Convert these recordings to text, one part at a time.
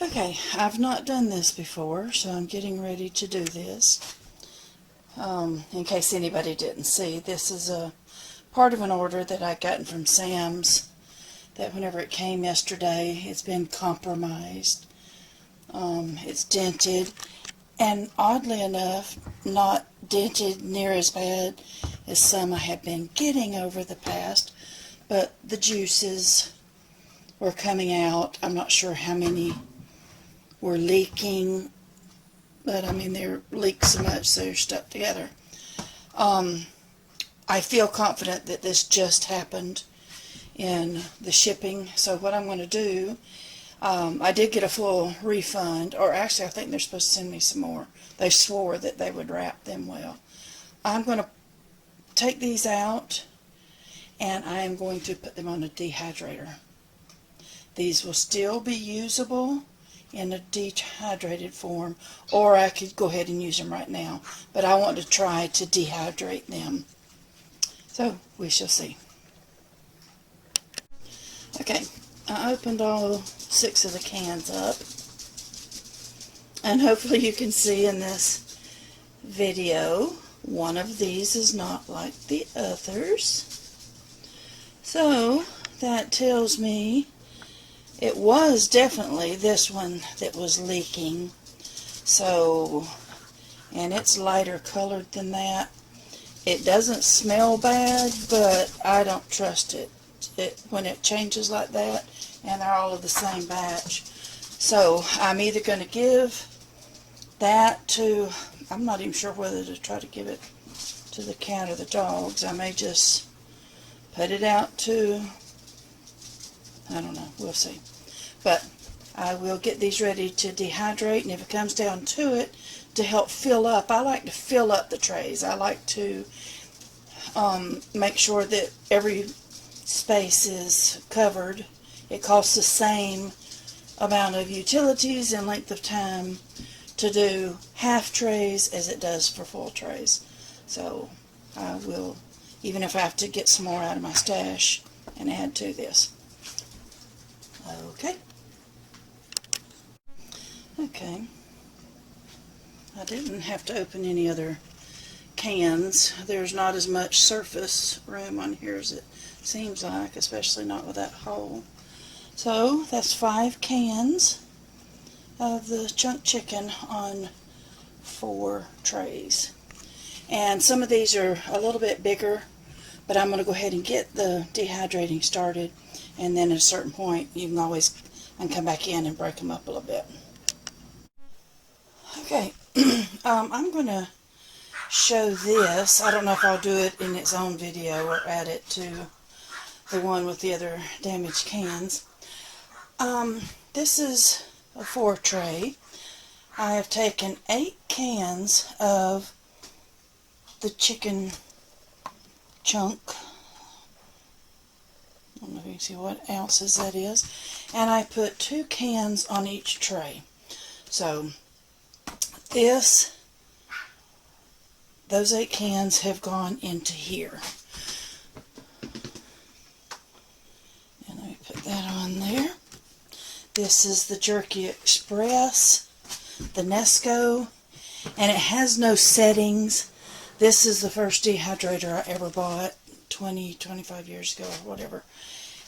Okay, I've not done this before, so I'm getting ready to do this. In case anybody didn't see, this is a part of an order that I gotten from Sam's that whenever it came yesterday, it's been compromised. It's dented, and oddly enough, not dented near as bad as some I have been getting over the past, but the juices were coming out. I'm not sure how many were leaking, but I mean they're leaked so much so they're stuck together. I feel confident that this just happened in the shipping, so what I'm going to do, I did get a full refund, or actually I think they're supposed to send me some more. They swore that they would wrap them well. I'm going to take these out and I am going to put them on a dehydrator. These will still be usable in a dehydrated form, or I could go ahead and use them right now, but I want to try to dehydrate them. So we shall see. Okay, I opened all 6 of the cans up, and hopefully you can see in this video one of these is not like the others. So that tells me it was definitely this one that was leaking. So, and it's lighter colored than that. It doesn't smell bad, but I don't trust it when it changes like that, and they're all of the same batch. So I'm either going to give that to, I'm not even sure whether to try to give it to the cat or the dogs. I may just put it out to, I don't know, we'll see. But I will get these ready to dehydrate, and if it comes down to it, to help fill up, I like to fill up the trays. I like to make sure that every space is covered. It costs the same amount of utilities and length of time to do half trays as it does for full trays. So I will, even if I have to get some more out of my stash and add to this. Okay. Okay. I didn't have to open any other cans. There's not as much surface room on here as it seems like, especially not with that hole. So that's 5 cans of the chunk chicken on 4 trays. And some of these are a little bit bigger, but I'm going to go ahead and get the dehydrating started, and then at a certain point you can always come back in and break them up a little bit. Okay, I'm going to show this. I don't know if I'll do it in its own video or add it to the one with the other damaged cans. This is a 4 tray. I have taken 8 cans of the chicken chunk. I don't know if you can see what ounces that is. And I put 2 cans on each tray. So those 8 cans have gone into here. And let me put that on there. This is the Jerky Express, the Nesco, and it has no settings. This is the first dehydrator I ever bought 25 years ago or whatever.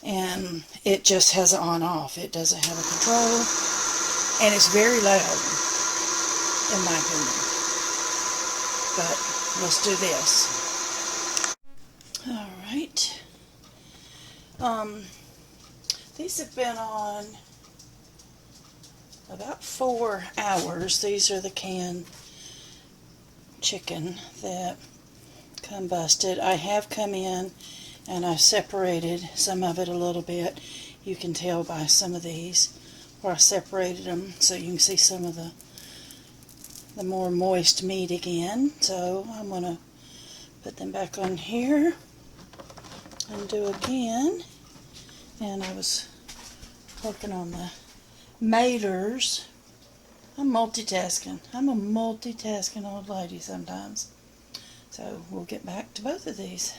And it just has an on-off. It doesn't have a control. And it's very loud, in my opinion. But let's do this. Alright. These have been on about 4 hours. These are the canned chicken that combusted. I have come in and I've separated some of it a little bit. You can tell by some of these where I separated them, so you can see some of the more moist meat again. So I'm going to put them back on here and do again. And I was working on the maters. I'm multitasking. I'm a multitasking old lady sometimes. So we'll get back to both of these.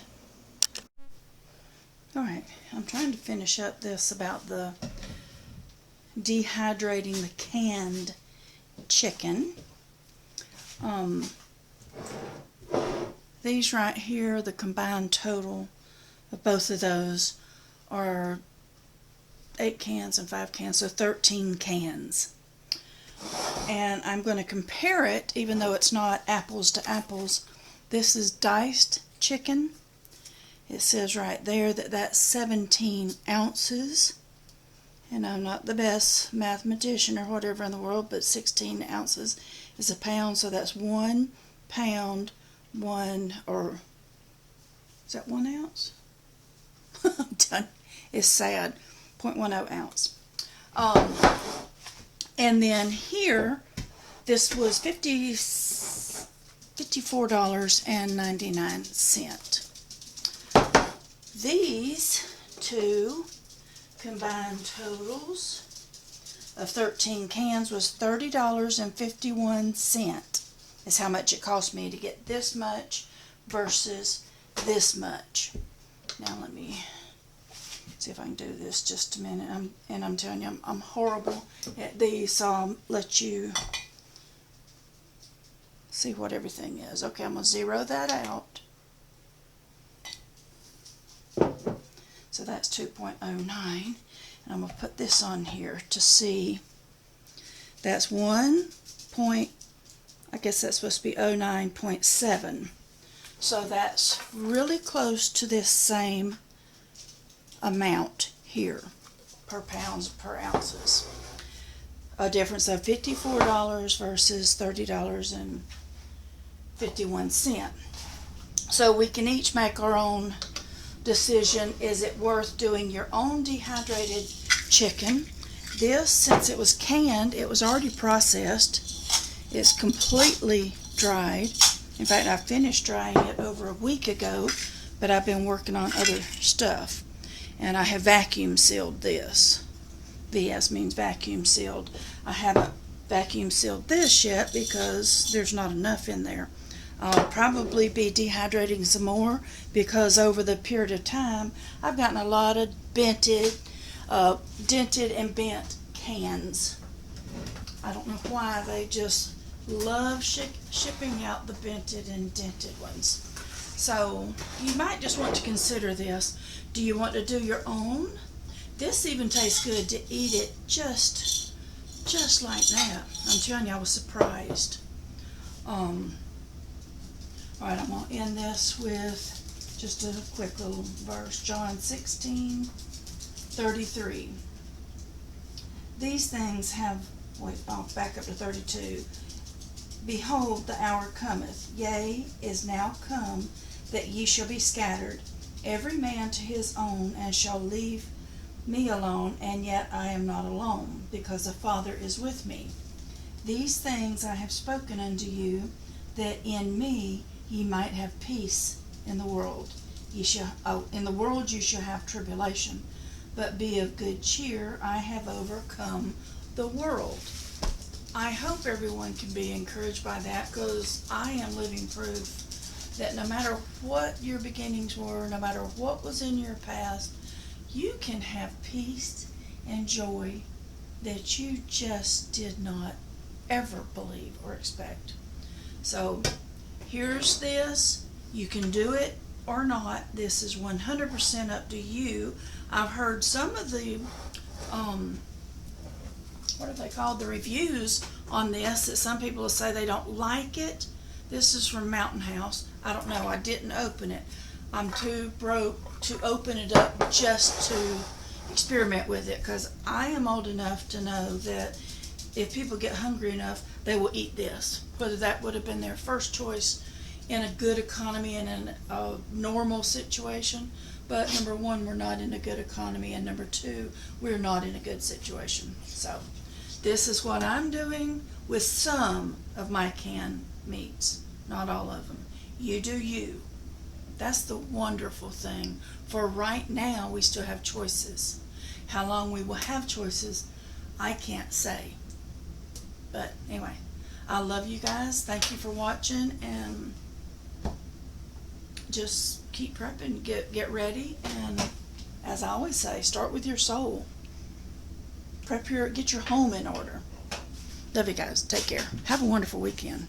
Alright, I'm trying to finish up this about the dehydrating the canned chicken. These right here, the combined total of both of those are 8 cans and 5 cans, so 13 cans. And I'm going to compare it, even though it's not apples to apples. This is diced chicken. It says right there that that's 17 ounces. And I'm not the best mathematician or whatever in the world, but 16 ounces is a pound, so that's 1 pound, or is that 1 ounce? I'm done. It's sad. 0.10 ounce. And then here, this was $54.99. These two combined totals of 13 cans was $30.51 is how much it cost me to get this much versus this much. Now let me see if I can do this just a minute. I'm telling you, I'm horrible at these, so I'll let you see what everything is. Okay, I'm going to zero that out. So that's 2.09. And I'm going to put this on here to see. That's 1 point, I guess that's supposed to be 09.7. So that's really close to this same amount here per pounds per ounces. A difference of $54 versus $30.51. So we can each make our own decision. Is it worth doing your own dehydrated chicken? This, since it was canned, it was already processed. It's completely dried. In fact, I finished drying it over a week ago, but I've been working on other stuff. And I have vacuum sealed this. VS means vacuum sealed. I haven't vacuum sealed this yet because there's not enough in there. I'll probably be dehydrating some more because over the period of time I've gotten a lot of dented and bent cans. I don't know why, they just love shipping out the bented and dented ones. So you might just want to consider this. Do you want to do your own? This even tastes good to eat it just like that. I'm telling you, I was surprised. Alright, I'm going to end this with just a quick little verse. John 16:33. These things have, I'll back up to 32. Behold, the hour cometh, yea, is now come, that ye shall be scattered, every man to his own, and shall leave me alone, and yet I am not alone, because the Father is with me. These things I have spoken unto you, that in me ye might have peace in the world. In the world you shall have tribulation, but be of good cheer, I have overcome the world. I hope everyone can be encouraged by that, because I am living proof that no matter what your beginnings were, no matter what was in your past, you can have peace and joy that you just did not ever believe or expect. So here's this. You can do it or not. This is 100% up to you. I've heard some of the what are they called, the reviews on this, that some people will say they don't like it. This is from Mountain House. I don't know, I didn't open it. I'm too broke to open it up just to experiment with it, because I am old enough to know that if people get hungry enough, they will eat this. Whether that would have been their first choice in a good economy and in a normal situation. But number one, we're not in a good economy, and number two, we're not in a good situation. So this is what I'm doing with some of my canned meats, not all of them. You do you. That's the wonderful thing. For right now, we still have choices. How long we will have choices, I can't say. But anyway, I love you guys. Thank you for watching, and just keep prepping, get ready, and as I always say, start with your soul. get your home in order. Love you guys. Take care. Have a wonderful weekend.